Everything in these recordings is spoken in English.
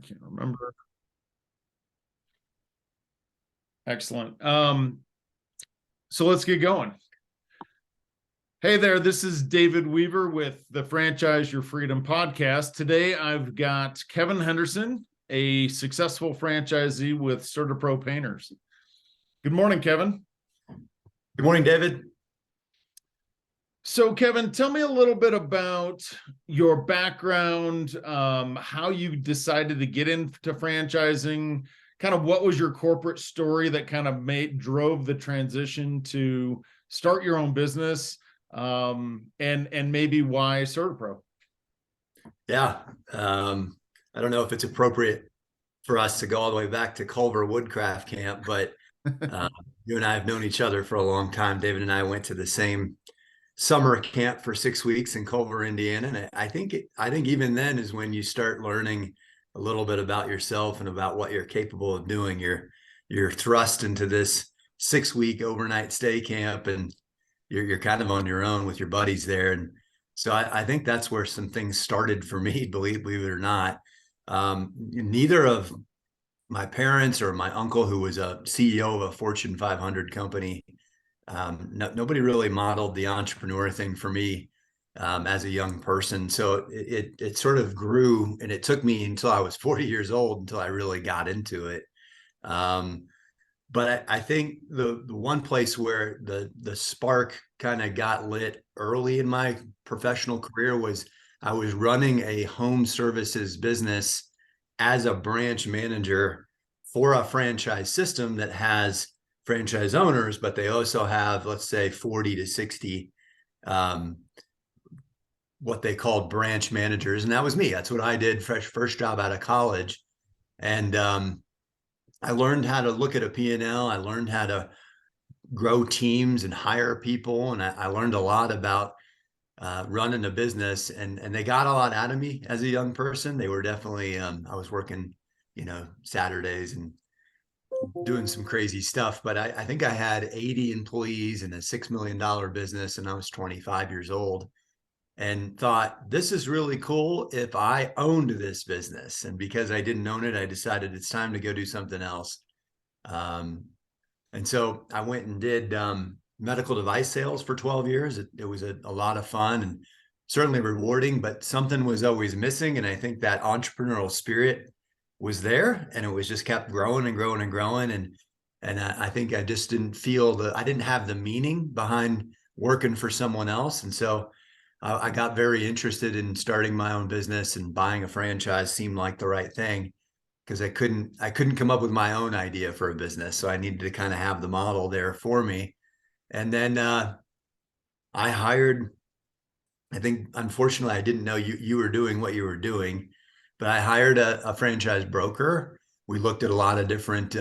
Can't remember. Excellent. So let's get going. Hey there, this is David Weaver with the Franchise Your Freedom podcast. Today I've got Kevin Henderson, a successful franchisee with CertaPro Painters. Good morning, Kevin. Good morning, David. So Kevin, tell me a little bit about your background, how you decided to get into franchising, kind of what was your corporate story that kind of drove the transition to start your own business, and maybe why CertaPro? Yeah, I don't know if it's appropriate for us to go all the way back to Culver Woodcraft Camp, but you and I have known each other for a long time. David and I went to the same summer camp for 6 weeks in Culver, Indiana, and I think even then is when you start learning a little bit about yourself and about what you're capable of doing. You're thrust into this 6-week overnight stay camp, and you're kind of on your own with your buddies there. And so I think that's where some things started for me, believe it or not. Neither of my parents or my uncle, who was a CEO of a Fortune 500 company, nobody really modeled the entrepreneur thing for me as a young person. So it sort of grew, and it took me until I was 40 years old until I really got into it. But I think the one place where the spark kind of got lit early in my professional career was I was running a home services business as a branch manager for a franchise system that has franchise owners, but they also have, let's say, 40 to 60 what they called branch managers. And that was me. That's what I did, first job out of college. And I learned how to look at a P&L. I learned how to grow teams and hire people. And I learned a lot about running a business, and they got a lot out of me as a young person. They were definitely, I was working, Saturdays and doing some crazy stuff, but I think I had 80 employees in a $6 million business, and I was 25 years old, and thought, this is really cool if I owned this business. And because I didn't own it, I decided it's time to go do something else. And so I went and did medical device sales for 12 years. It was a lot of fun and certainly rewarding, but something was always missing. And I think that entrepreneurial spirit was there, and it was just kept growing and growing and growing. And I think I just didn't feel I didn't have the meaning behind working for someone else. And so I got very interested in starting my own business, and buying a franchise seemed like the right thing, because I couldn't come up with my own idea for a business. So I needed to kind of have the model there for me. And then I hired, I think, unfortunately, I didn't know you were doing what you were doing, but I hired a franchise broker. We looked at a lot of different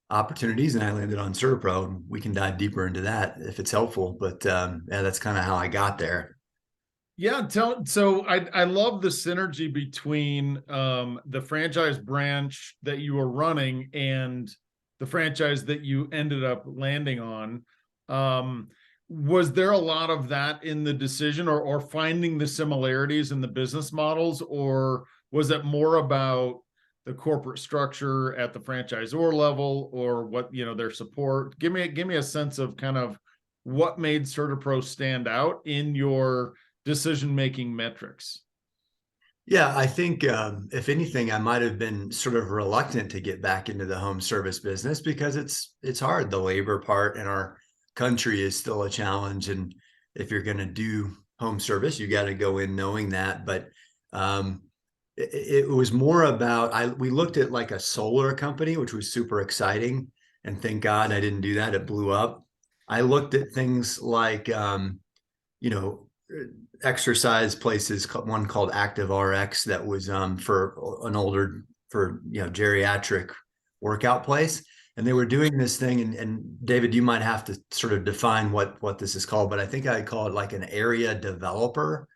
opportunities, and I landed on CertaPro. We can dive deeper into that if it's helpful, but yeah, that's kind of how I got there. Yeah, so I love the synergy between the franchise branch that you were running and the franchise that you ended up landing on. Was there a lot of that in the decision, or finding the similarities in the business models, or was it more about the corporate structure at the franchisor level, or what, their support? Give me a sense of kind of what made CertaPro stand out in your decision-making metrics. Yeah, I think if anything, I might have been sort of reluctant to get back into the home service business, because it's hard. The labor part in our country is still a challenge, and if you're going to do home service, you got to go in knowing that. But it was more about, we looked at like a solar company, which was super exciting, and thank God I didn't do that. It blew up. I looked at things like exercise places, one called Active RX, that was for geriatric workout place. And they were doing this thing, and David, you might have to sort of define what this is called, but I think I call it like an area developer.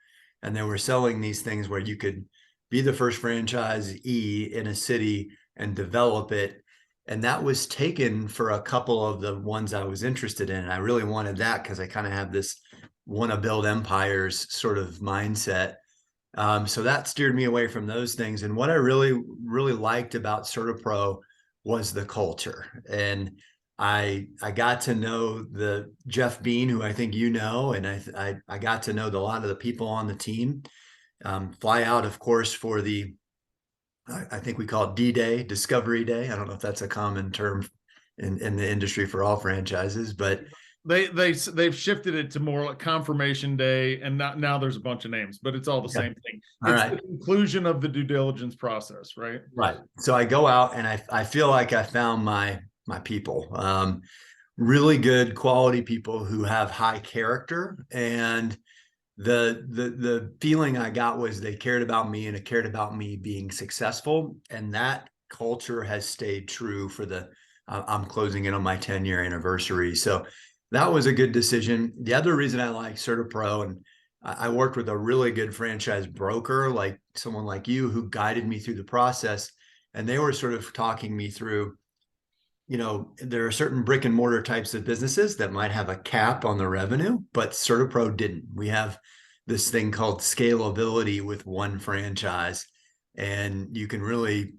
And they were selling these things where you could be the first franchisee in a city and develop it. And that was taken for a couple of the ones I was interested in. And I really wanted that, because I kind of have this want to build empires sort of mindset. So that steered me away from those things. And what I really, really liked about CertaPro was the culture. And I got to know the Jeff Bean, who I think you know, and I got to know a lot of the people on the team. Fly out, of course, for the I think we call it D-Day, Discovery Day. I don't know if that's a common term in the industry for all franchises, but they've shifted it to more like confirmation day, and now there's a bunch of names, but it's all the same thing. All It's right. the conclusion of the due diligence process, right? Right. So I go out and I feel like I found my people. Really good quality people who have high character, and the feeling I got was they cared about me and it cared about me being successful, and that culture has stayed true for the I'm closing in on my 10-year anniversary. So that was a good decision. The other reason I like CertaPro, and I worked with a really good franchise broker, like someone like you, who guided me through the process, and they were sort of talking me through, there are certain brick and mortar types of businesses that might have a cap on the revenue, but CertaPro didn't. We have this thing called scalability with one franchise, and you can really,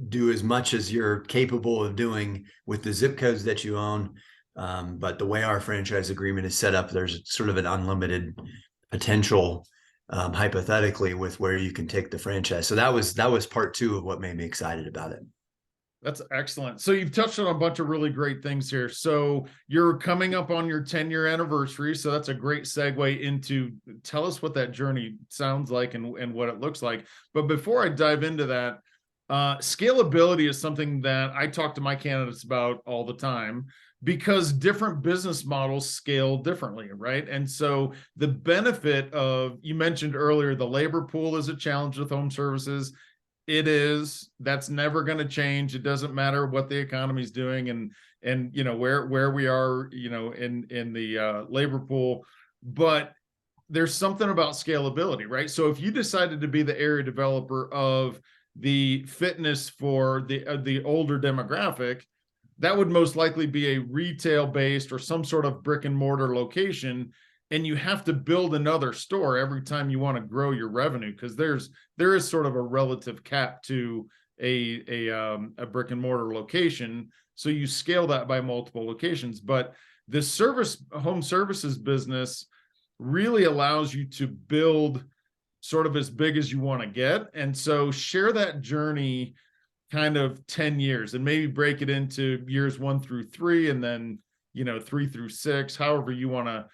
do as much as you're capable of doing with the zip codes that you own. But the way our franchise agreement is set up, there's sort of an unlimited potential, hypothetically, with where you can take the franchise. So that was part two of what made me excited about it. That's excellent. So you've touched on a bunch of really great things here. So you're coming up on your 10-year anniversary. So that's a great segue into tell us what that journey sounds like and what it looks like. But before I dive into that, scalability is something that I talk to my candidates about all the time, because different business models scale differently, right? And so the benefit of, you mentioned earlier, the labor pool is a challenge with home services. It is. That's never going to change. It doesn't matter what the economy is doing and where we are, in the labor pool. But there's something about scalability, right? So if you decided to be the area developer of the fitness for the older demographic, that would most likely be a retail based or some sort of brick and mortar location, and you have to build another store every time you want to grow your revenue, because there is sort of a relative cap to a brick and mortar location. So you scale that by multiple locations. But the home services business really allows you to build sort of as big as you want to get. And so share that journey kind of 10 years and maybe break it into years 1 through 3, and then 3 through 6, however you want to,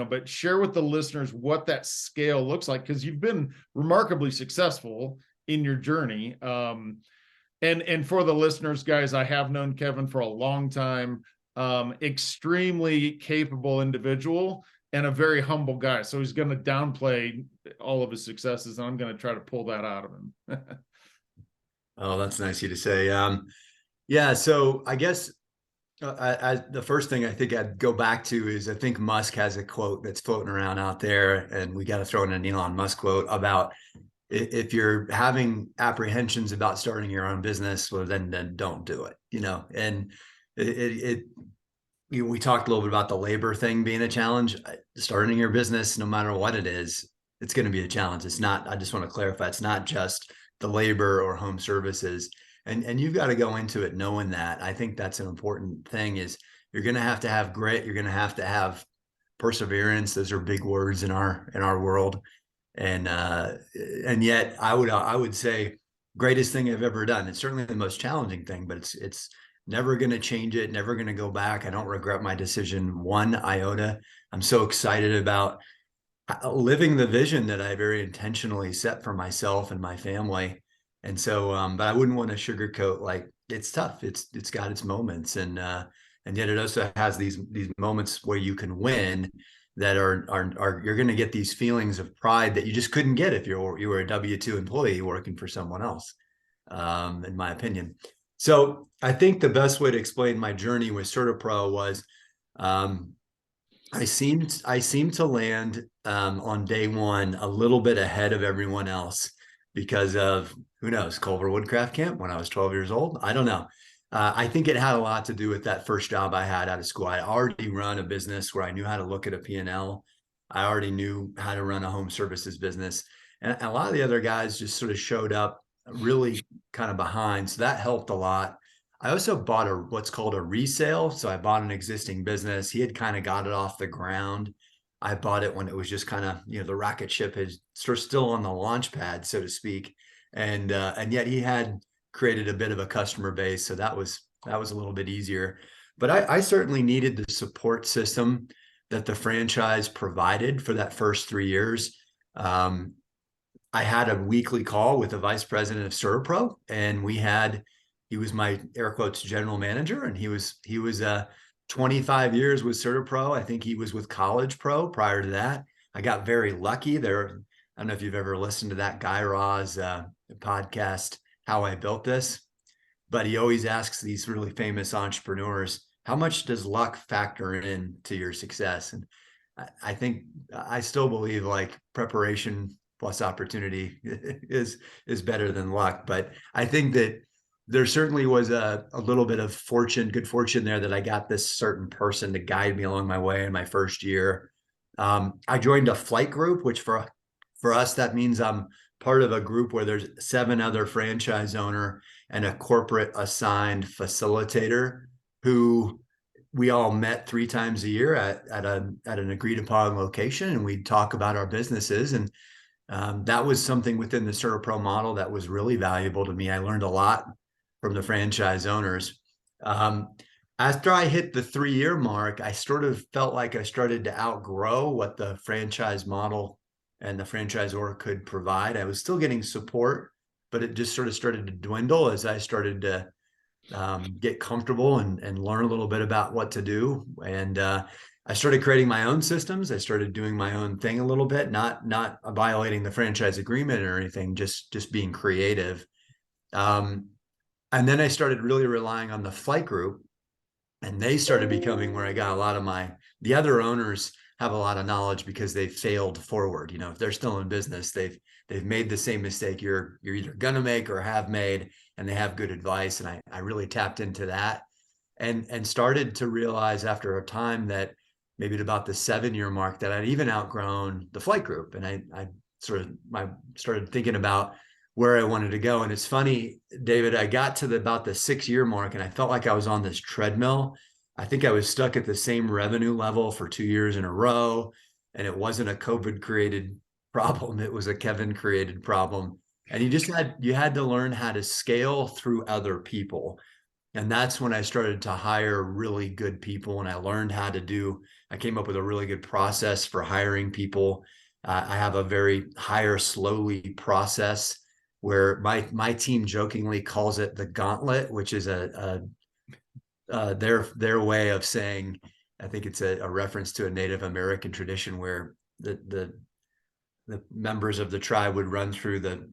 but share with the listeners what that scale looks like, because you've been remarkably successful in your journey. And for the listeners, guys, I have known Kevin for a long time, extremely capable individual and a very humble guy. So he's going to downplay all of his successes, and I'm going to try to pull that out of him. Oh, that's nice of you to say. Yeah. So I guess the first thing I think I'd go back to is, I think Musk has a quote that's floating around out there, and we got to throw in an Elon Musk quote about, if you're having apprehensions about starting your own business, well, then don't do it. And we talked a little bit about the labor thing being a challenge. Starting your business, no matter what it is, it's going to be a challenge. It's not, I just want to clarify, it's not just the labor or home services. And you've got to go into it knowing that. I think that's an important thing, is you're going to have grit. You're going to have perseverance. Those are big words in our world. And yet I would say greatest thing I've ever done. It's certainly the most challenging thing, but it's never going to change it. Never going to go back. I don't regret my decision one iota. I'm so excited about living the vision that I very intentionally set for myself and my family. And so, but I wouldn't want to sugarcoat, like, it's tough. It's got its moments, and yet it also has these moments where you can win, that are you're going to get these feelings of pride that you just couldn't get if you were a W-2 employee working for someone else, in my opinion. So I think the best way to explain my journey with CertaPro was, I seemed to land, on day one a little bit ahead of everyone else, because of, who knows, Culver Woodcraft Camp when I was 12 years old. I don't know. I think it had a lot to do with that first job I had out of school. I already run a business where I knew how to look at a P&L. I already knew how to run a home services business. And a lot of the other guys just sort of showed up really kind of behind. So that helped a lot. I also bought what's called a resale. So I bought an existing business. He had kind of got it off the ground. I bought it when it was just kind of, the rocket ship is sort of still on the launch pad, so to speak. And yet he had created a bit of a customer base. So that was a little bit easier. But I certainly needed the support system that the franchise provided for that first 3 years. I had a weekly call with the vice president of Servpro, and he was my air quotes general manager, and he was 25 years with Servpro. I think he was with College Pro prior to that. I got very lucky there. I don't know if you've ever listened to that Guy Raz podcast, How I Built This, but he always asks these really famous entrepreneurs, how much does luck factor in to your success? And I think I still believe like preparation plus opportunity is better than luck. But I think that there certainly was a little bit of good fortune there that I got this certain person to guide me along my way in my first year. I joined a flight group, which for us, that means I'm part of a group where there's 7 other franchise owner and a corporate assigned facilitator who we all met 3 times a year at an agreed upon location, and we'd talk about our businesses. And that was something within the Servpro model that was really valuable to me. I learned a lot from the franchise owners. After I hit the 3-year mark, I sort of felt like I started to outgrow what the franchise model and the franchisor could provide. I was still getting support, but it just sort of started to dwindle as I started to get comfortable and learn a little bit about what to do. And I started creating my own systems. I started doing my own thing a little bit, not violating the franchise agreement or anything, just being creative. And then I started really relying on the flight group, and they started becoming where I got a lot of the other owners have a lot of knowledge because they've failed forward. If they're still in business, they've made the same mistake you're either gonna make or have made, and they have good advice. And I really tapped into that and started to realize after a time that maybe at about the 7-year mark that I'd even outgrown the flight group. And I started thinking about where I wanted to go. And it's funny, David, I got to about the 6-year mark and I felt like I was on this treadmill. I think I was stuck at the same revenue level for 2 years in a row. And it wasn't a COVID created problem. It was a Kevin created problem. And you had to learn how to scale through other people. And that's when I started to hire really good people. And I came up with a really good process for hiring people. I have a very hire slowly process where my team jokingly calls it the gauntlet, which is their way of saying, I think it's a reference to a Native American tradition where the members of the tribe would run through the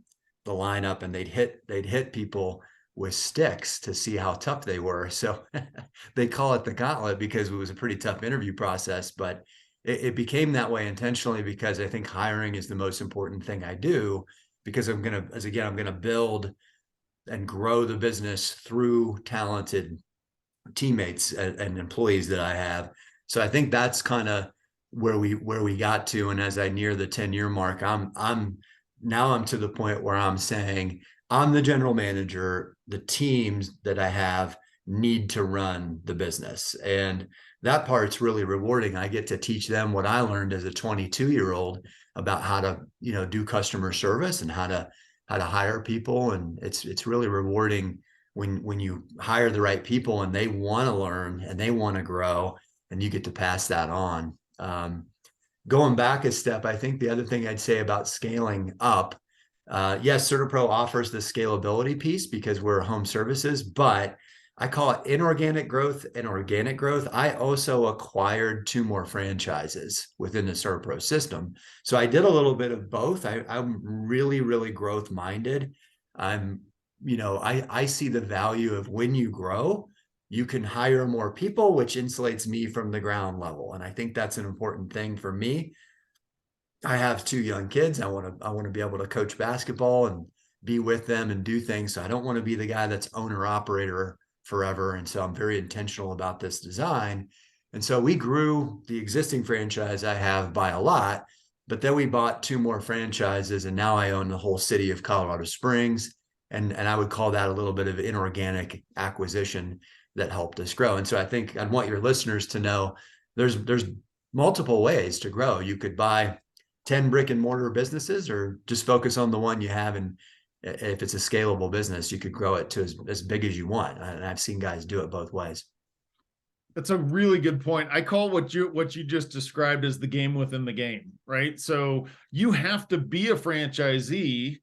lineup and they'd hit people with sticks to see how tough they were. So they call it the gauntlet because it was a pretty tough interview process, but it became that way intentionally because I think hiring is the most important thing I do, because I'm going to build and grow the business through talented teammates and employees that I have. So I think that's kind of where we got to. And as I near the 10-year mark, I'm to the point where I'm saying I'm the general manager. The teams that I have need to run the business. And that part's really rewarding. I get to teach them what I learned as a 22-year-old about how to, do customer service and how to hire people. And it's really rewarding when you hire the right people and they want to learn and they want to grow and you get to pass that on. Going back a step, I think the other thing I'd say about scaling up, yes, Servpro offers the scalability piece because we're home services, but I call it inorganic growth and organic growth. I also acquired 2 more franchises within the Servpro system. So I did a little bit of both. I'm really, really growth minded. I see the value of when you grow, you can hire more people, which insulates me from the ground level. And I think that's an important thing for me. I have 2 young kids. I want to be able to coach basketball and be with them and do things. So I don't want to be the guy that's owner operator forever. And so I'm very intentional about this design. And so we grew the existing franchise I have by a lot, but then we bought 2 more franchises, and now I own the whole city of Colorado Springs. And I would call that a little bit of inorganic acquisition that helped us grow. And so I think I'd want your listeners to know there's multiple ways to grow. You could buy 10 brick and mortar businesses, or just focus on the one you have. And if it's a scalable business, you could grow it to as big as you want. And I've seen guys do it both ways. That's a really good point. I call what you just described as the game within the game, right? So you have to be a franchisee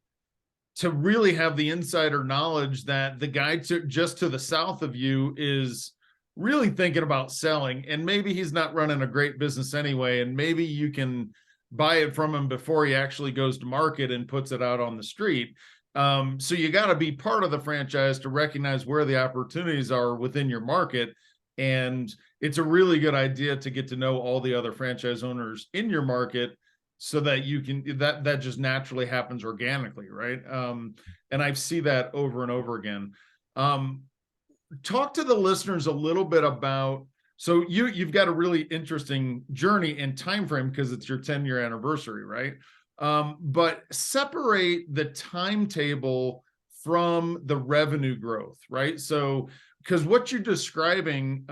to really have the insider knowledge that the guy just to the south of you is really thinking about selling, and maybe he's not running a great business anyway, and maybe you can buy it from him before he actually goes to market and puts it out on the street. So you got to be part of the franchise to recognize where the opportunities are within your market. And it's a really good idea to get to know all the other franchise owners in your market, so that you can, that just naturally happens organically, right? And I see that over and over again. Talk to the listeners a little bit about, so you've got a really interesting journey and time frame because it's your 10-year anniversary, right? But separate the timetable from the revenue growth, right? So because what you're describing,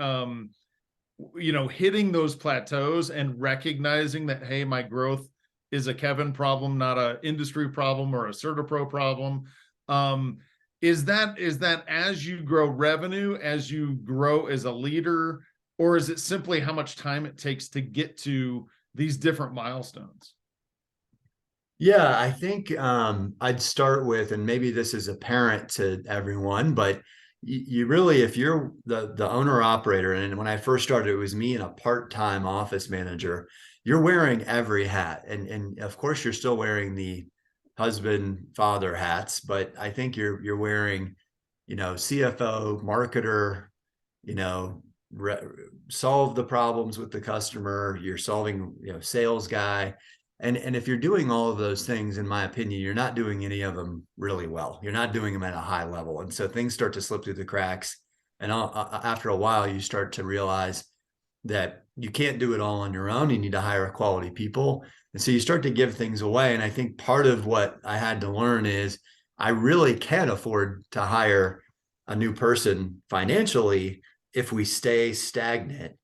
hitting those plateaus and recognizing that, hey, my growth is a Kevin problem, not a industry problem or a CertaPro problem. Is that as you grow revenue, as you grow as a leader, or is it simply how much time it takes to get to these different milestones? Yeah, I think I'd start with, and maybe this is apparent to everyone, but you really, if you're the owner operator, and when I first started, it was me and a part-time office manager, you're wearing every hat. And of course, you're still wearing the husband, father hats, but I think you're wearing, CFO, marketer, you know, solve the problems with the customer. You're solving, sales guy. And if you're doing all of those things, in my opinion, you're not doing any of them really well. You're not doing them at a high level. And so things start to slip through the cracks. And after a while, you start to realize that you can't do it all on your own. You need to hire quality people. And so you start to give things away. And I think part of what I had to learn is I really can't afford to hire a new person financially if we stay stagnant.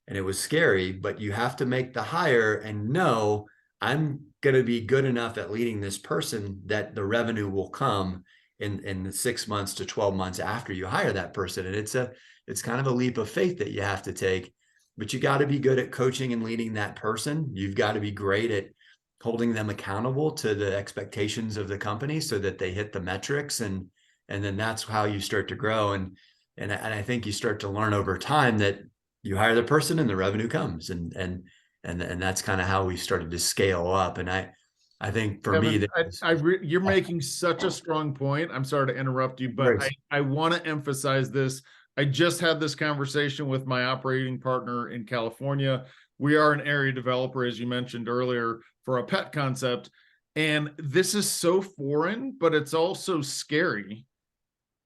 And it was scary, but you have to make the hire and know I'm going to be good enough at leading this person that the revenue will come in the 6 months to 12 months after you hire that person. And it's kind of a leap of faith that you have to take, but you got to be good at coaching and leading that person. You've got to be great at holding them accountable to the expectations of the company so that they hit the metrics. And then that's how you start to grow. And I think you start to learn over time that you hire the person and the revenue comes. And that's kind of how we started to scale up. And I think for Kevin, me, you're making such a strong point. I'm sorry to interrupt you, but I want to emphasize this. I just had this conversation with my operating partner in California. We are an area developer, as you mentioned earlier, for a pet concept. And this is so foreign, but it's also scary.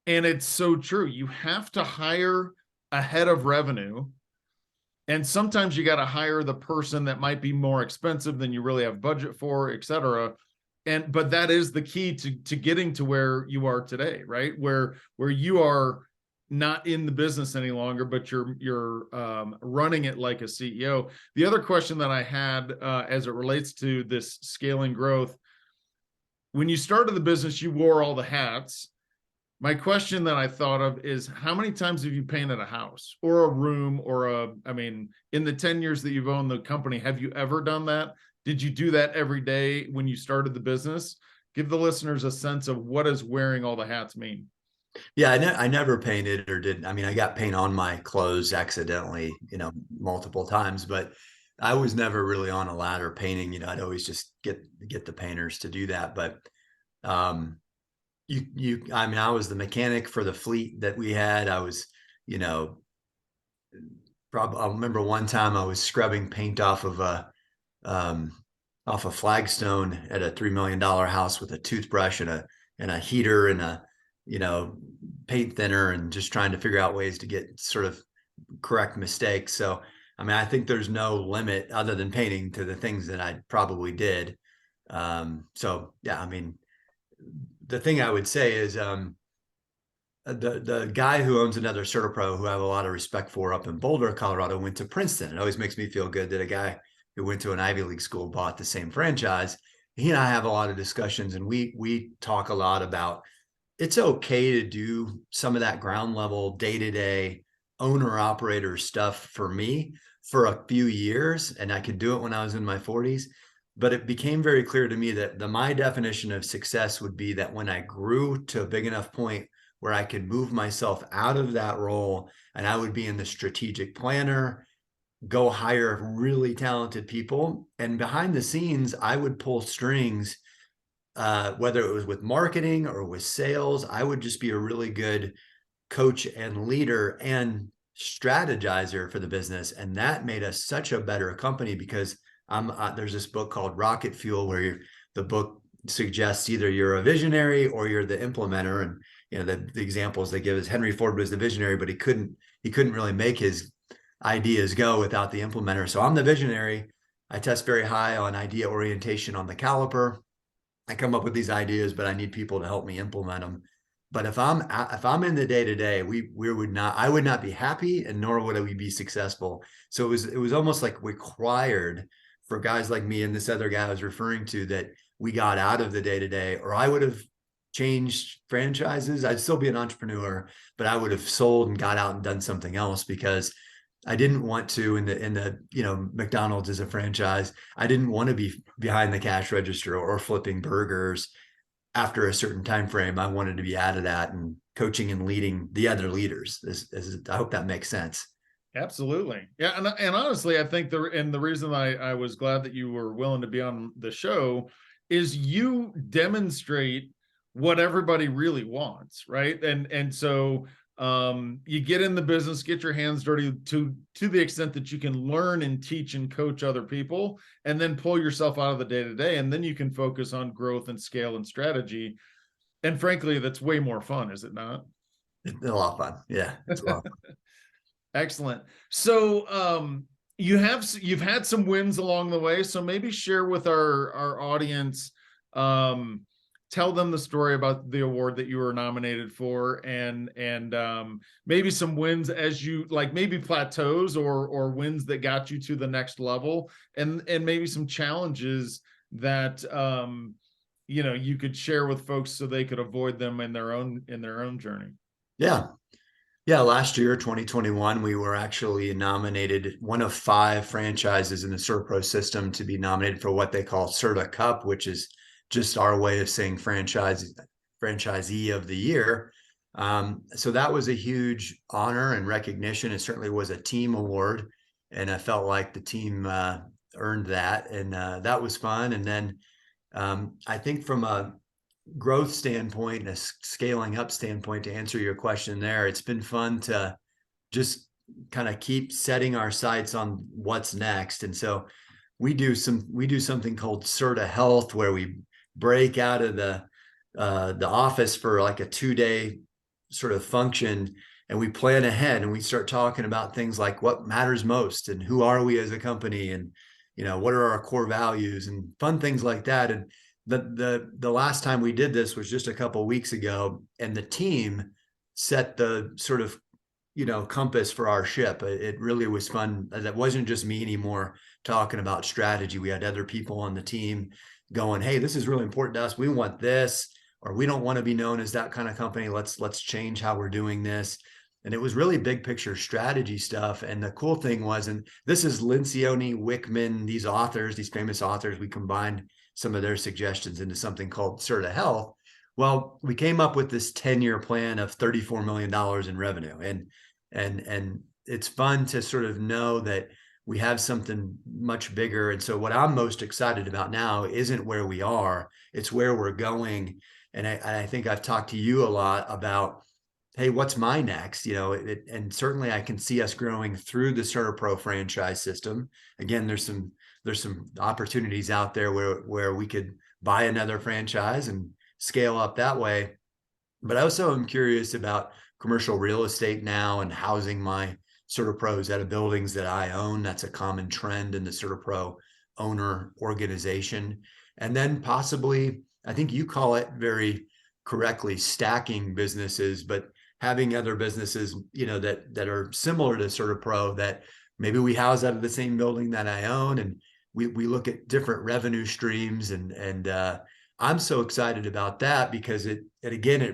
And it's so true. You have to hire ahead of revenue. And sometimes you got to hire the person that might be more expensive than you really have budget for, et cetera. But that is the key to getting to where you are today, right? Where you are not in the business any longer, but you're running it like a CEO. The other question that I had as it relates to this scaling growth, when you started the business, you wore all the hats. My question that I thought of is, how many times have you painted a house or a room or in the 10 years that you've owned the company, have you ever done that? Did you do that every day when you started the business? Give the listeners a sense of what does wearing all the hats mean? Yeah, I never painted or did. I mean, I got paint on my clothes accidentally, multiple times, but I was never really on a ladder painting. I'd always just get the painters to do that. But I was the mechanic for the fleet that we had. I was, I remember one time I was scrubbing paint off of a flagstone at a $3 million house with a toothbrush and a heater and a, paint thinner, and just trying to figure out ways to get sort of correct mistakes. So I mean, I think there's no limit other than painting to the things that I probably did. So yeah, I mean, the thing I would say is, the guy who owns another CertaPro, who I have a lot of respect for, up in Boulder, Colorado, went to Princeton. It always makes me feel good that a guy who went to an Ivy League school bought the same franchise. He and I have a lot of discussions, and we talk a lot about it's okay to do some of that ground level, day-to-day owner operator stuff for me for a few years, and I could do it when I was in my 40s. But it became very clear to me that my definition of success would be that when I grew to a big enough point where I could move myself out of that role, and I would be in the strategic planner, go hire really talented people, and behind the scenes, I would pull strings, whether it was with marketing or with sales. I would just be a really good coach and leader and strategizer for the business. And that made us such a better company, because there's this book called Rocket Fuel, where the book suggests either you're a visionary or you're the implementer. And the examples they give is Henry Ford was the visionary, but he couldn't really make his ideas go without the implementer. So I'm the visionary. I test very high on idea orientation on the caliper. I come up with these ideas, but I need people to help me implement them. But if I'm in the day-to-day, I would not be happy, and nor would we be successful. So it was almost like required for guys like me and this other guy I was referring to, that we got out of the day-to-day, or I would have changed franchises. I'd still be an entrepreneur, but I would have sold and got out and done something else, because I didn't want to, in the McDonald's is a franchise. I didn't want to be behind the cash register or flipping burgers after a certain time frame. I wanted to be out of that and coaching and leading the other leaders. I hope that makes sense. Absolutely. Yeah. And honestly, I think the reason I was glad that you were willing to be on the show is you demonstrate what everybody really wants, right? And so you get in the business, get your hands dirty to the extent that you can learn and teach and coach other people, and then pull yourself out of the day-to-day, and then you can focus on growth and scale and strategy. And frankly, that's way more fun, is it not? It's a lot of fun. Yeah, it's a lot of fun. Excellent. So you've had some wins along the way, so maybe share with our audience, tell them the story about the award that you were nominated for, and maybe some wins as you like, maybe plateaus or wins that got you to the next level, and maybe some challenges that you could share with folks so they could avoid them in their own journey. Yeah. Yeah, last year, 2021, we were actually nominated, one of 5 franchises in the CertaPro system, to be nominated for what they call Certa Cup, which is just our way of saying franchisee of the year. So that was a huge honor and recognition. It certainly was a team award, and I felt like the team earned that, and that was fun. And then I think from a growth standpoint and a scaling up standpoint, to answer your question there, it's been fun to just kind of keep setting our sights on what's next. And so we do something called Certa Health, where we break out of the office for like a 2-day sort of function, and we plan ahead, and we start talking about things like what matters most, and who are we as a company, and what are our core values, and fun things like that. And the last time we did this was just a couple of weeks ago, and the team set the sort of compass for our ship. It really was fun. That wasn't just me anymore talking about strategy. We had other people on the team going, hey, this is really important to us. We want this, or we don't want to be known as that kind of company. Let's change how we're doing this. And it was really big picture strategy stuff. And the cool thing was, and this is Lencioni, Wickman, these authors, these famous authors, we combined some of their suggestions into something called Certa Health. Well, we came up with this 10-year plan of $34 million in revenue. And it's fun to sort of know that we have something much bigger. And so what I'm most excited about now isn't where we are, it's where we're going. And I think I've talked to you a lot about, hey, what's my next? And certainly I can see us growing through the CertaPro franchise system. Again, there's some opportunities out there where we could buy another franchise and scale up that way. But I also am curious about commercial real estate now, and housing my CertaPros out of buildings that I own. That's a common trend in the CertaPro owner organization. And then possibly, I think you call it very correctly, stacking businesses, but having other businesses, that are similar to CertaPro, that maybe we house out of the same building that I own, and we look at different revenue streams, and I'm so excited about that, because it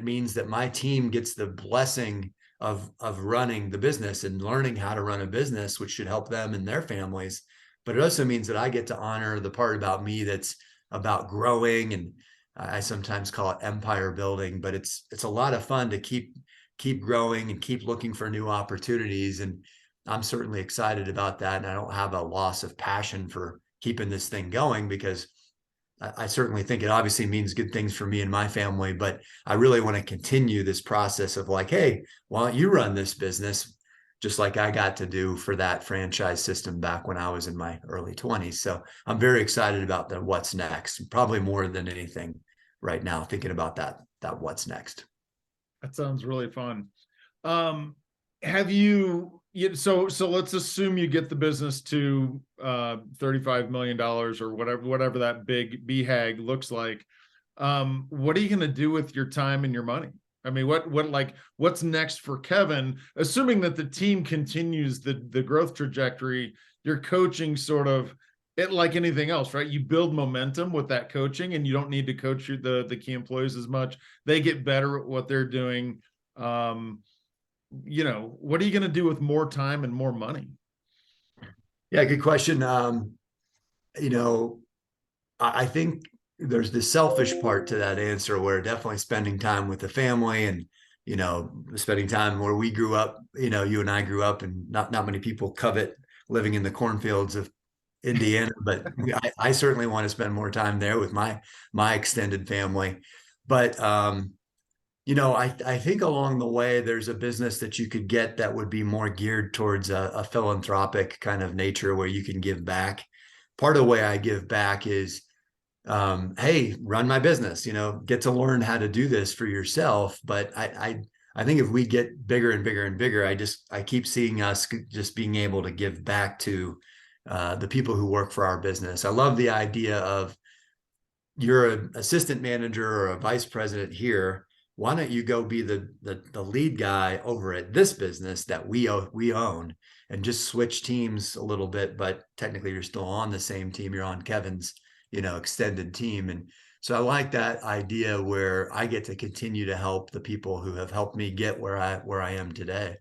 means that my team gets the blessing of running the business and learning how to run a business, which should help them and their families. But it also means that I get to honor the part about me that's about growing, and I sometimes call it empire building, but it's a lot of fun to keep growing and keep looking for new opportunities. And I'm certainly excited about that. And I don't have a loss of passion for keeping this thing going, because I certainly think it obviously means good things for me and my family, but I really want to continue this process of like, hey, why don't you run this business, just like I got to do for that franchise system back when I was in my early 20s. So I'm very excited about the what's next, probably more than anything right now, thinking about that what's next. That sounds really fun. Have you, so let's assume you get the business to $35 million or whatever that big BHAG looks like. What are you going to do with your time and your money? I mean, what's next for Kevin, assuming that the team continues the growth trajectory? You're coaching sort of it like anything else, right? You build momentum with that coaching, and you don't need to coach the key employees as much. They get better at what they're doing. What are you going to do with more time and more money? Yeah, good question. I think there's the selfish part to that answer, where definitely spending time with the family, and spending time where we grew up. You and I grew up, and not many people covet living in the cornfields of Indiana, but I certainly want to spend more time there with my extended family. But I think along the way, there's a business that you could get that would be more geared towards a philanthropic kind of nature, where you can give back. Part of the way I give back is, hey, run my business, get to learn how to do this for yourself. But I think if we get bigger and bigger and bigger, I keep seeing us just being able to give back to the people who work for our business. I love the idea of, you're an assistant manager or a vice president here. Why don't you go be the lead guy over at this business that we own, and just switch teams a little bit, but technically you're still on the same team. You're on Kevin's, extended team. And so I like that idea, where I get to continue to help the people who have helped me get where I am today.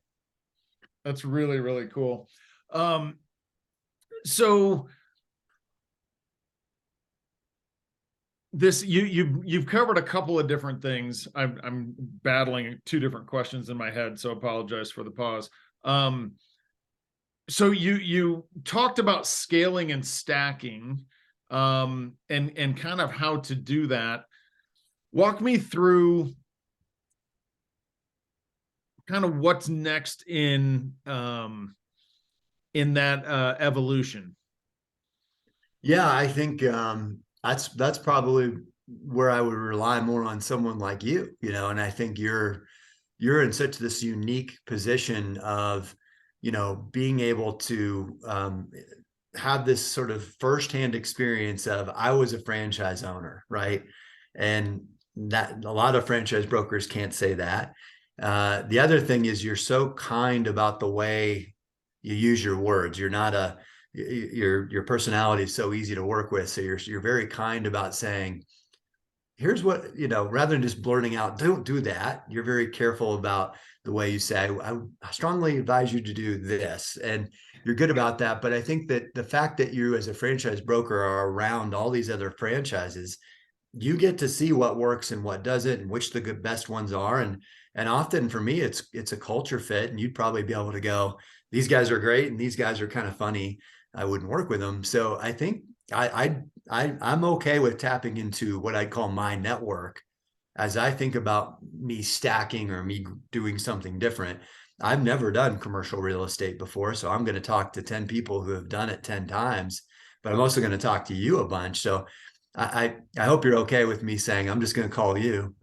That's really, really cool. So you've covered a couple of different things. I'm battling two different questions in my head, so apologize for the pause. So you talked about scaling and stacking, and kind of how to do that. Walk me through kind of what's next in that evolution. Yeah, I think that's probably where I would rely more on someone like you, and I think you're in such this unique position of, being able to have this sort of firsthand experience of, I was a franchise owner, right? And that a lot of franchise brokers can't say that. The other thing is, you're so kind about the way you use your words. You're not your personality is so easy to work with. So you're very kind about saying, here's what, rather than just blurting out, don't do that. You're very careful about the way you say, I strongly advise you to do this. And you're good about that. But I think that the fact that you as a franchise broker are around all these other franchises, you get to see what works and what doesn't, and which the best ones are. And often for me, it's a culture fit, and you'd probably be able to go, these guys are great, and these guys are kind of funny. I wouldn't work with them. So I think I'm okay with tapping into what I call my network as I think about me stacking or me doing something different. I've never done commercial real estate before, so I'm going to talk to 10 people who have done it 10 times, but I'm also going to talk to you a bunch. So I hope you're okay with me saying, I'm just going to call you.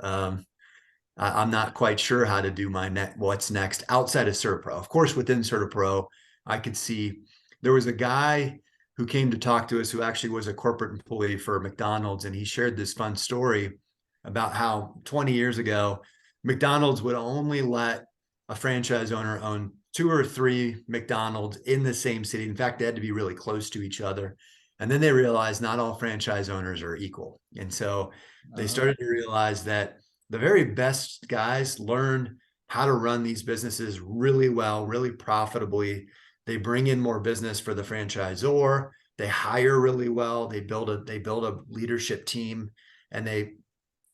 I'm not quite sure how to do what's next outside of CertaPro. Of course, within CertaPro, I could see there was a guy who came to talk to us who actually was a corporate employee for McDonald's, and he shared this fun story about how 20 years ago, McDonald's would only let a franchise owner own 2 or 3 McDonald's in the same city. In fact, they had to be really close to each other. And then they realized not all franchise owners are equal. And so they started to realize that the very best guys learn how to run these businesses really well, really profitably. They bring in more business for the franchisor. They hire really well. They build a leadership team, and they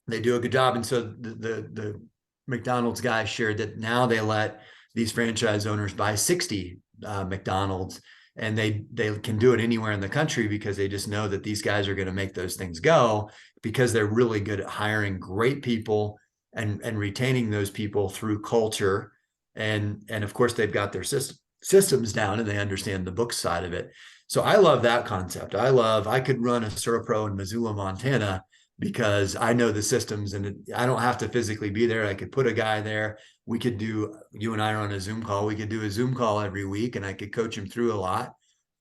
do a good job. And so the McDonald's guy shared that now they let these franchise owners buy 60 McDonald's, and they can do it anywhere in the country because they just know that these guys are going to make those things go, because they're really good at hiring great people and retaining those people through culture. And of course, they've got their systems down, and they understand the book side of it. So I love that concept. I could run a CertaPro in Missoula, Montana, because I know the systems, and I don't have to physically be there. I could put a guy there. We could do, you and I are on a Zoom call. We could do a Zoom call every week, and I could coach him through a lot.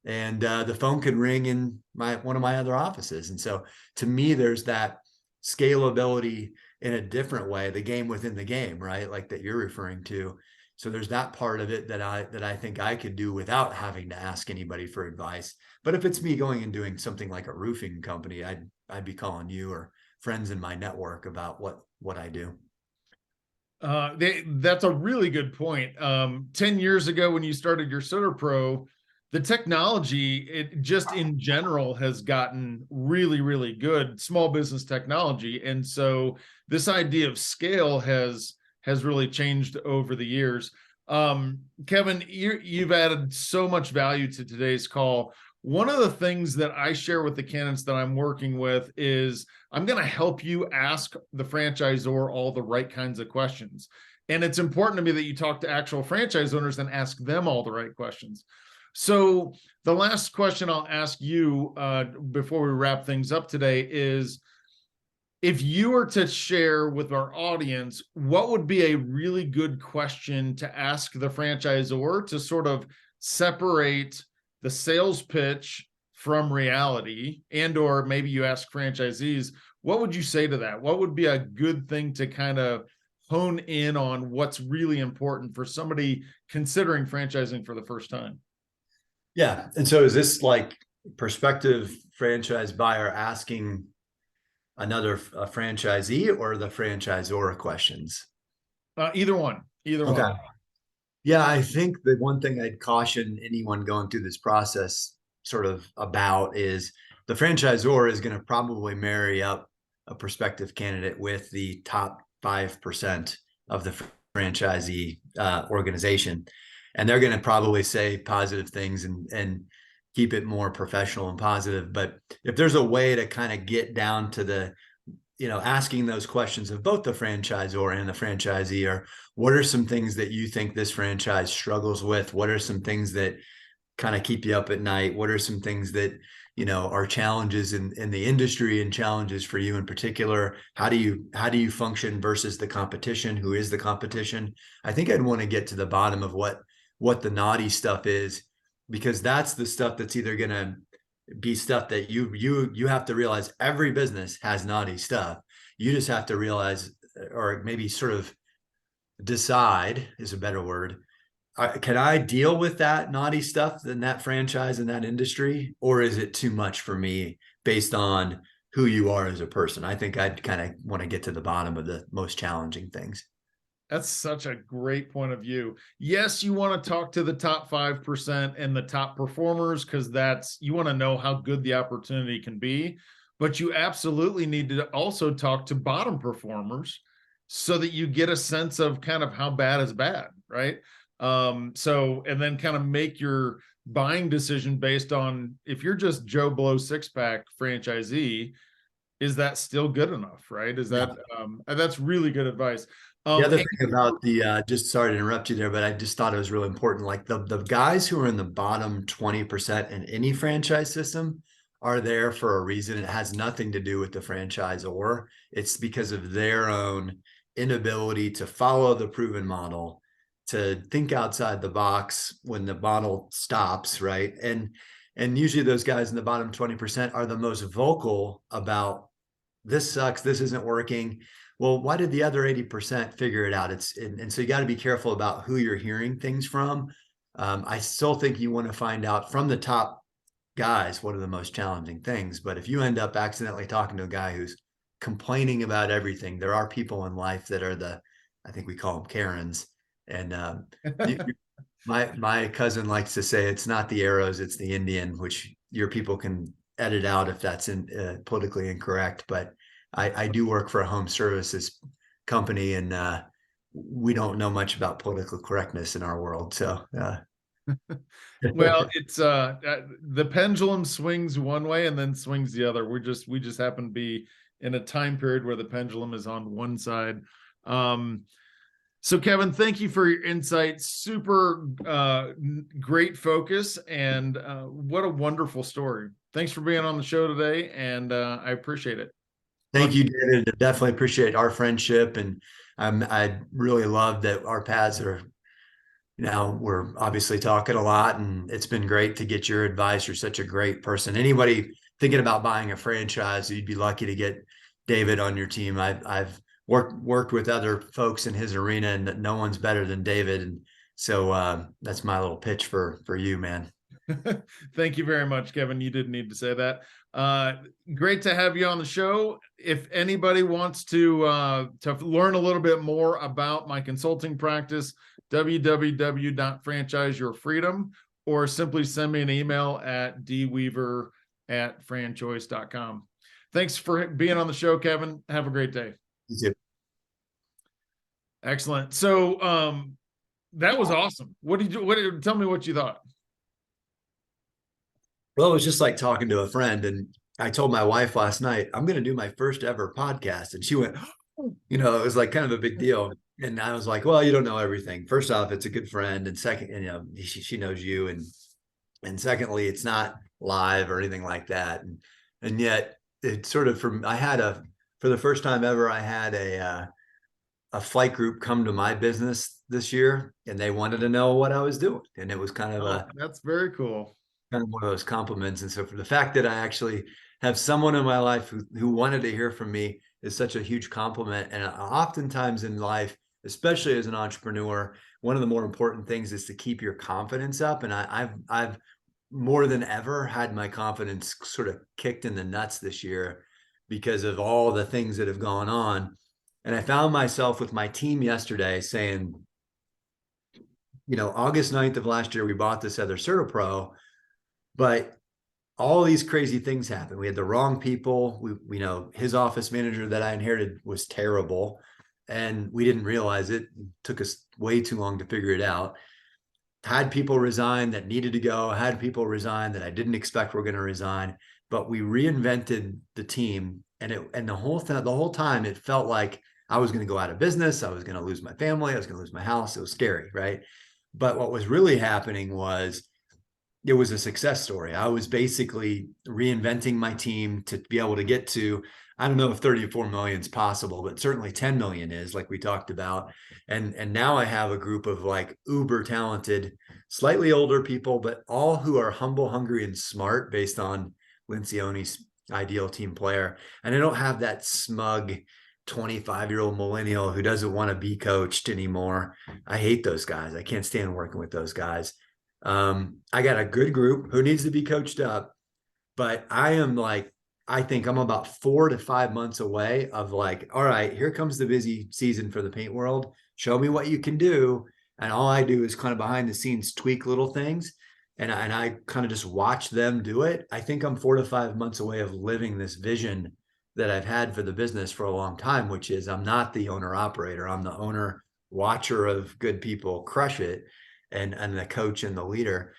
And the phone could ring in one of my other offices. And so to me, there's that scalability in a different way, the game within the game, right? Like that you're referring to. So there's that part of it that I think I could do without having to ask anybody for advice. But if it's me going and doing something like a roofing company, I'd be calling you or friends in my network about what I do. That's a really good point. 10 years ago, when you started your CertaPro, the technology, it just in general has gotten really, really good, small business technology. And so this idea of scale has really changed over the years. Kevin, you've added so much value to today's call. One of the things that I share with the candidates that I'm working with is I'm going to help you ask the franchisor all the right kinds of questions. And it's important to me that you talk to actual franchise owners and ask them all the right questions. So the last question I'll ask you before we wrap things up today is, if you were to share with our audience, what would be a really good question to ask the franchisor to sort of separate the sales pitch from reality? And or maybe you ask franchisees, what would you say to that? What would be a good thing to kind of hone in on what's really important for somebody considering franchising for the first time? Yeah. And so is this like prospective franchise buyer asking another franchisee or the franchisor questions? Either one. Okay. Yeah, I think the one thing I'd caution anyone going through this process sort of about is the franchisor is going to probably marry up a prospective candidate with the top 5% of the franchisee organization. And they're going to probably say positive things and keep it more professional and positive. But if there's a way to kind of get down to the, asking those questions of both the franchisor and the franchisee, or what are some things that you think this franchise struggles with? What are some things that kind of keep you up at night? What are some things that, are challenges in the industry and challenges for you in particular? How do you function versus the competition? Who is the competition? I think I'd want to get to the bottom of what the naughty stuff is, because that's the stuff that's either going to be stuff that you have to realize every business has naughty stuff. You just have to realize, or maybe sort of decide is a better word. Can I deal with that naughty stuff in that franchise in that industry, or is it too much for me based on who you are as a person? I think I'd kind of want to get to the bottom of the most challenging things. That's such a great point of view. Yes, you want to talk to the top 5% and the top performers, because you want to know how good the opportunity can be. But you absolutely need to also talk to bottom performers so that you get a sense of kind of how bad is bad, right? And then kind of make your buying decision based on, if you're just Joe Blow six-pack franchisee, is that still good enough, right? That's really good advice. The other thing about just sorry to interrupt you there, but I just thought it was really important. Like the guys who are in the bottom 20% in any franchise system are there for a reason. It has nothing to do with the franchisor. It's because of their own inability to follow the proven model, to think outside the box when the model stops, right? And usually those guys in the bottom 20% are the most vocal about, this sucks, this isn't working. Well, why did the other 80% figure it out? And so you got to be careful about who you're hearing things from. I still think you want to find out from the top guys what are the most challenging things. But if you end up accidentally talking to a guy who's complaining about everything, there are people in life that are I think we call them Karens. And my cousin likes to say it's not the arrows, it's the Indian, which your people can edit out if that's politically incorrect. But I do work for a home services company, and we don't know much about political correctness in our world. So, well, it's the pendulum swings one way and then swings the other. We just happen to be in a time period where the pendulum is on one side. So Kevin, thank you for your insight. Super great focus, and what a wonderful story. Thanks for being on the show today, and I appreciate it. Thank you, David. Definitely appreciate our friendship, and I really love that our paths are now. We're obviously talking a lot, and it's been great to get your advice. You're such a great person. Anybody thinking about buying a franchise, you'd be lucky to get David on your team. I've worked with other folks in his arena, and no one's better than David. And so that's my little pitch for you, man. Thank you very much, Kevin. You didn't need to say that. Great to have you on the show. If anybody wants to learn a little bit more about my consulting practice, www.franchiseyourfreedom, or simply send me an email at dweaver@franchoice.com. Thanks for being on the show, Kevin. Have a great day. You too. Excellent. So that was awesome. Tell me what you thought. Well, it was just like talking to a friend. And I told my wife last night, I'm going to do my first ever podcast. And she went, it was like kind of a big deal. And I was like, well, you don't know everything. First off, it's a good friend. And second, she knows you. And secondly, it's not live or anything like that. And yet it sort of, for the first time ever, I had a flight group come to my business this year, and they wanted to know what I was doing. And it was kind of that's very cool. Kind of one of those compliments. And so for the fact that I actually have someone in my life who wanted to hear from me is such a huge compliment. And oftentimes in life, especially as an entrepreneur, one of the more important things is to keep your confidence up. And I've more than ever had my confidence sort of kicked in the nuts this year because of all the things that have gone on. And I found myself with my team yesterday saying, August 9th of last year, we bought this other CertaPro, but all these crazy things happened. We had the wrong people. His office manager that I inherited was terrible, and we didn't realize it. It took us way too long to figure it out. Had people resign that needed to go. Had people resign that I didn't expect were going to resign. But we reinvented the team, and the whole time it felt like I was going to go out of business. I was going to lose my family. I was going to lose my house. It was scary, right? But what was really happening was it was a success story. I was basically reinventing my team to be able to get to, I don't know if 34 million is possible, but certainly 10 million is, like we talked about. And now I have a group of like uber talented, slightly older people, but all who are humble, hungry, and smart based on Lencioni's ideal team player. And I don't have that smug 25-year-old millennial who doesn't want to be coached anymore. I hate those guys. I can't stand working with those guys. I got a good group who needs to be coached up, but I think I'm about 4 to 5 months away of like, all right, here comes the busy season for the paint world. Show me what you can do. And all I do is kind of behind the scenes tweak little things. And I kind of just watch them do it. I think I'm 4 to 5 months away of living this vision that I've had for the business for a long time, which is I'm not the owner operator. I'm the owner watcher of good people crush it. And the coach and the leader.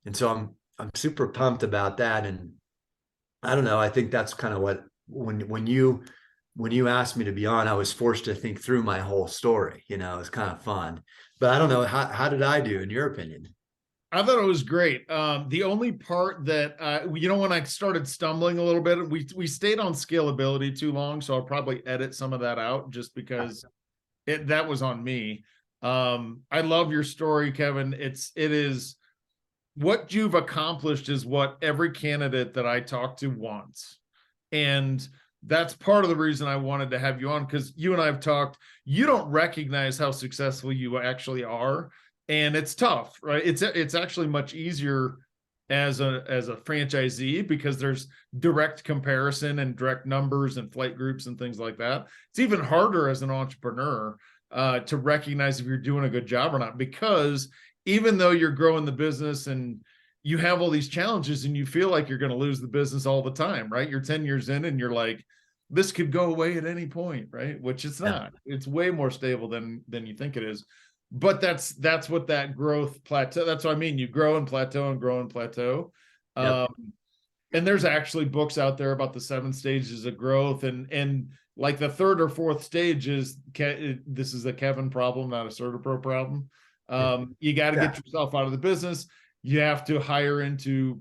And so I'm super pumped about that. And I don't know, I think that's kind of what, when you asked me to be on, I was forced to think through my whole story. It was kind of fun, but I don't know, how did I do in your opinion? I thought it was great. The only part that, when I started stumbling a little bit, we stayed on scalability too long. So I'll probably edit some of that out just because that was on me. I love your story, Kevin. It is what you've accomplished is what every candidate that I talk to wants. And that's part of the reason I wanted to have you on, because you and I have talked, you don't recognize how successful you actually are. And it's tough, right? It's actually much easier as a franchisee, because there's direct comparison and direct numbers and flight groups and things like that. It's even harder as an entrepreneur to recognize if you're doing a good job or not, because even though you're growing the business and you have all these challenges and you feel like you're going to lose the business all the time, right? You're 10 years in and you're like, this could go away at any point, right? Which it's not. It's way more stable than you think it is. But that's what that growth plateau, that's what I mean. You grow and plateau and grow and plateau. Yep. And there's actually books out there about the 7 stages of growth, and like the 3rd or 4th stage is, this is a Kevin problem, not a CertaPro problem. You got to get yourself out of the business. You have to hire into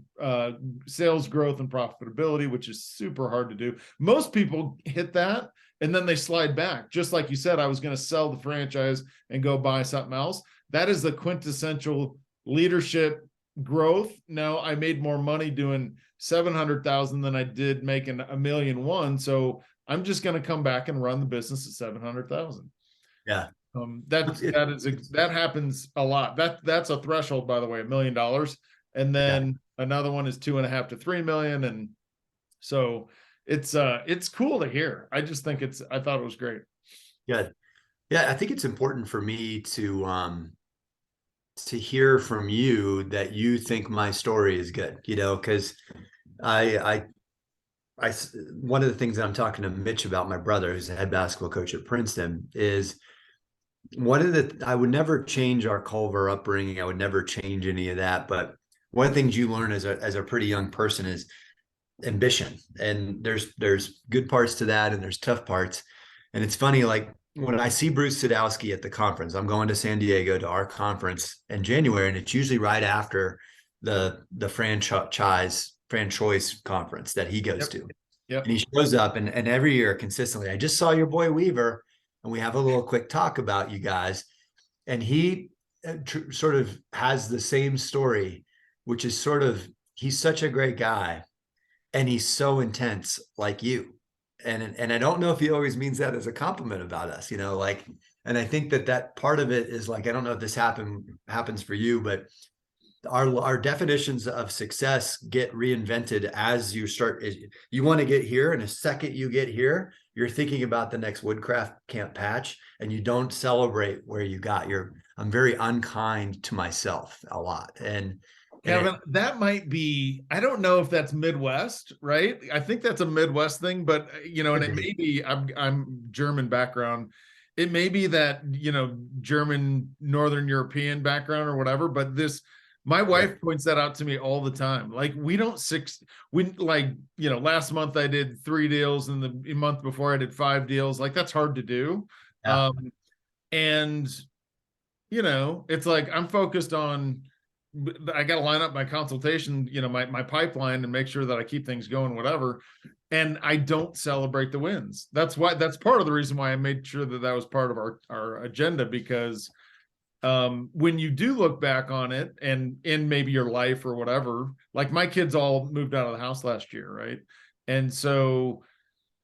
sales growth and profitability, which is super hard to do. Most people hit that and then they slide back. Just like you said, I was going to sell the franchise and go buy something else. That is the quintessential leadership growth. No, I made more money doing 700,000 than I did making $1.1 million. So I'm just going to come back and run the business at 700,000. Yeah. That happens a lot. That's a threshold, by the way, $1 million. And then another one is 2.5 to 3 million. And so it's cool to hear. I just think I thought it was great. Good. Yeah. I think it's important for me to hear from you that you think my story is good, because I one of the things that I'm talking to Mitch about, my brother, who's the head basketball coach at Princeton, is I would never change our Culver upbringing. I would never change any of that. But one of the things you learn as a pretty young person is ambition. And there's good parts to that and there's tough parts. And it's funny, like when I see Bruce Sadowski at the conference, I'm going to San Diego to our conference in January, and it's usually right after the franchise conference that he goes to. Yep. And he shows up and every year consistently, I just saw your boy Weaver, and we have a little quick talk about you guys. And he sort of has the same story, which is sort of, he's such a great guy and he's so intense like you. And I don't know if he always means that as a compliment about us, like, and I think that part of it is like, I don't know if this happens for you, but our definitions of success get reinvented as you start. You want to get here, and the second you get here, you're thinking about the next Woodcraft Camp patch, and you don't celebrate where you got. I'm very unkind to myself a lot. And Kevin, that might be, I don't know if that's Midwest, right? I think that's a Midwest thing, but and it may be, I'm German background. It may be that, German, Northern European background or whatever, but my wife points that out to me all the time. Like, last month I did 3 deals, and the month before I did 5 deals. Like, that's hard to do. Yeah. And it's like, I'm focused on, I got to line up my consultation, my pipeline, and make sure that I keep things going, whatever. And I don't celebrate the wins. That's part of the reason why I made sure that was part of our agenda, because when you do look back on it and in maybe your life or whatever, like my kids all moved out of the house last year, right? And so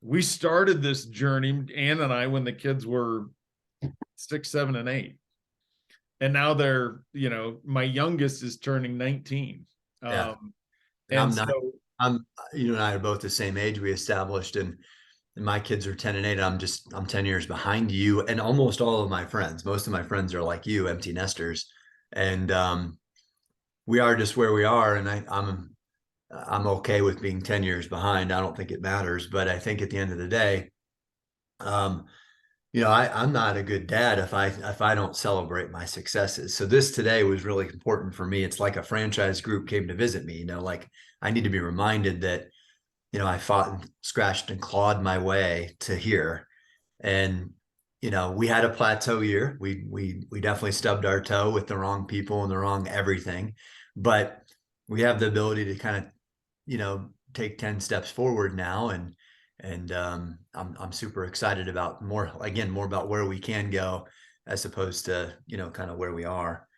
we started this journey, Ann and I, when the kids were 6, 7, and 8. And now they're, my youngest is turning 19. Yeah. And you and I are both the same age. We established, and my kids are 10 and 8. I'm 10 years behind you and almost all of my friends. Most of my friends are like you, empty nesters. And we are just where we are. And I'm okay with being 10 years behind. I don't think it matters. But I think at the end of the day, I'm not a good dad if I don't celebrate my successes. So this today was really important for me. It's like a franchise group came to visit me, like I need to be reminded that, I fought and scratched and clawed my way to here. And, we had a plateau year. We definitely stubbed our toe with the wrong people and the wrong everything, but we have the ability to kind of, take 10 steps forward now. And And I'm super excited about more about where we can go as opposed to, kind of where we are.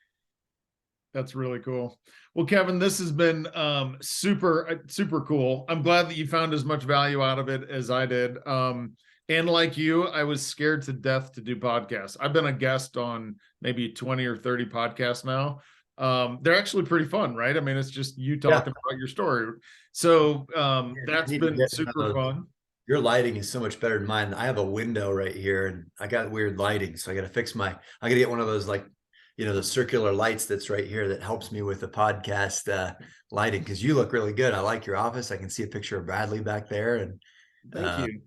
That's really cool. Well, Kevin, this has been super cool. I'm glad that you found as much value out of it as I did. And like you, I was scared to death to do podcasts. I've been a guest on maybe 20 or 30 podcasts now. They're actually pretty fun, right? I mean, it's just you talking about your story. So that's been super fun. Your lighting is so much better than mine. I have a window right here and I got weird lighting. So I got to I got to get one of those, like, the circular lights that's right here that helps me with the podcast lighting. Cause you look really good. I like your office. I can see a picture of Bradley back there. And thank you.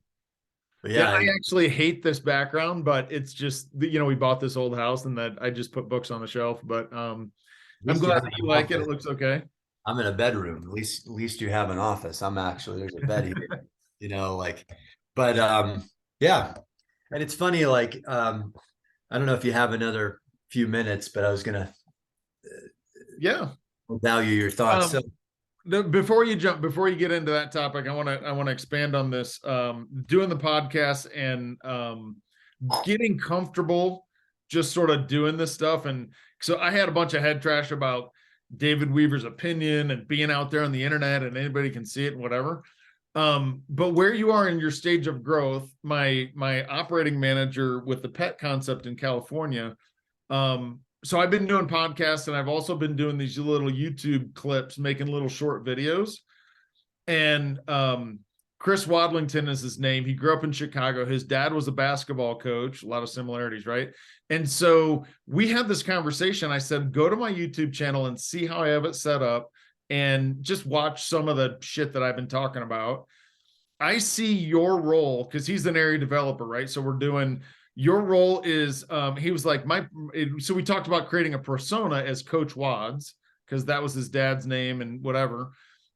But yeah, I actually hate this background, but it's just, we bought this old house and that I just put books on the shelf, but I'm glad that you like it. It looks okay. I'm in a bedroom. At least you have an office. There's a bed here, but yeah. And it's funny, I don't know if you have another few minutes, but I was gonna value your thoughts. Before you get into that topic, I want to expand on this. Doing the podcast and getting comfortable just sort of doing this stuff. And so I had a bunch of head trash about David Weaver's opinion and being out there on the internet and anybody can see it and whatever. But where you are in your stage of growth, my operating manager with the pet concept in California, so I've been doing podcasts and I've also been doing these little YouTube clips, making little short videos. And Chris Wadlington is his name. He grew up in Chicago. His dad was a basketball coach, a lot of similarities, right? And so we had this conversation. I said, go to my YouTube channel and see how I have it set up and just watch some of the shit that I've been talking about. I see your role, because he's an area developer, right? So we're doing, your role is, he was like, so we talked about creating a persona as Coach Wads, because that was his dad's name and whatever.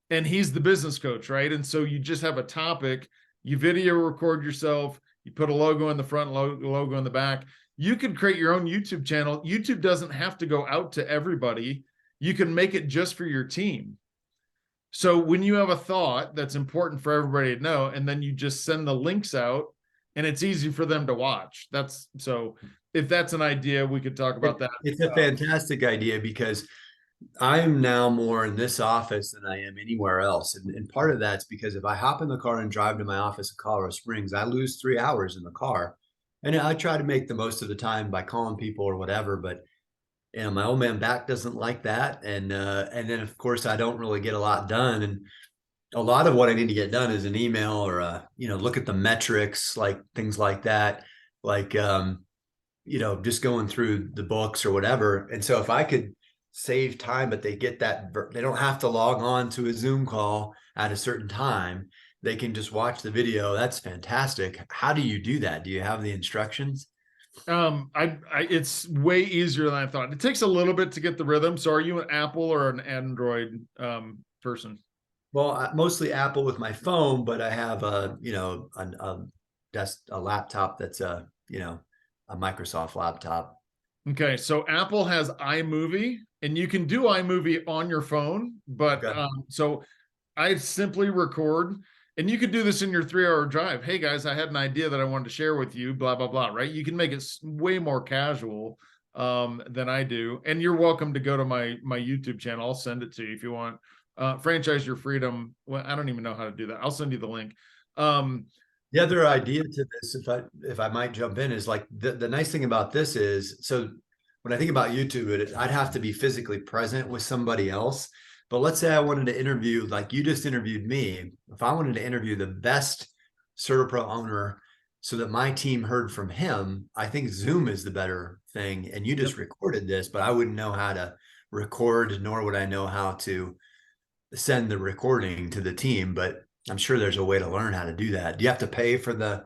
And he's the business coach, right? And so you just have a topic, you video record yourself, you put a logo in the front, logo in the back. You could create your own YouTube channel. YouTube doesn't have to go out to everybody. You can make it just for your team. So when you have a thought that's important for everybody to know, and then you just send the links out and it's easy for them to watch. So if that's an idea, we could talk about that. It's a fantastic idea because I'm now more in this office than I am anywhere else. And part of that's because if I hop in the car and drive to my office in Colorado Springs, I lose 3 hours in the car. And I try to make the most of the time by calling people or whatever, but my old man back doesn't like that. And then of course I don't really get a lot done. And a lot of what I need to get done is an email or look at the metrics, like things like that, just going through the books or whatever. And so if I could save time, but they don't have to log on to a Zoom call at a certain time. They can just watch the video. That's fantastic. How do you do that? Do you have the instructions? It's way easier than I thought. It takes a little bit to get the rhythm. So are you an Apple or an Android person? Well, mostly Apple with my phone, but I have a laptop that's a Microsoft laptop. Okay, so Apple has iMovie, and you can do iMovie on your phone, but so I simply record, and you could do this in your 3-hour drive. Hey guys, I had an idea that I wanted to share with you, blah, blah, blah, right? You can make it way more casual than I do. And you're welcome to go to my YouTube channel. I'll send it to you if you want. Franchise Your Freedom. Well, I don't even know how to do that. I'll send you the link. The other idea to this, if I might jump in, is like the nice thing about this is, so when I think about YouTube, I'd have to be physically present with somebody else. But let's say I wanted to interview, like you just interviewed me. If I wanted to interview the best CertaPro owner so that my team heard from him, I think Zoom is the better thing. And you just recorded this, but I wouldn't know how to record, nor would I know how to send the recording to the team. But I'm sure there's a way to learn how to do that. Do you have to pay for the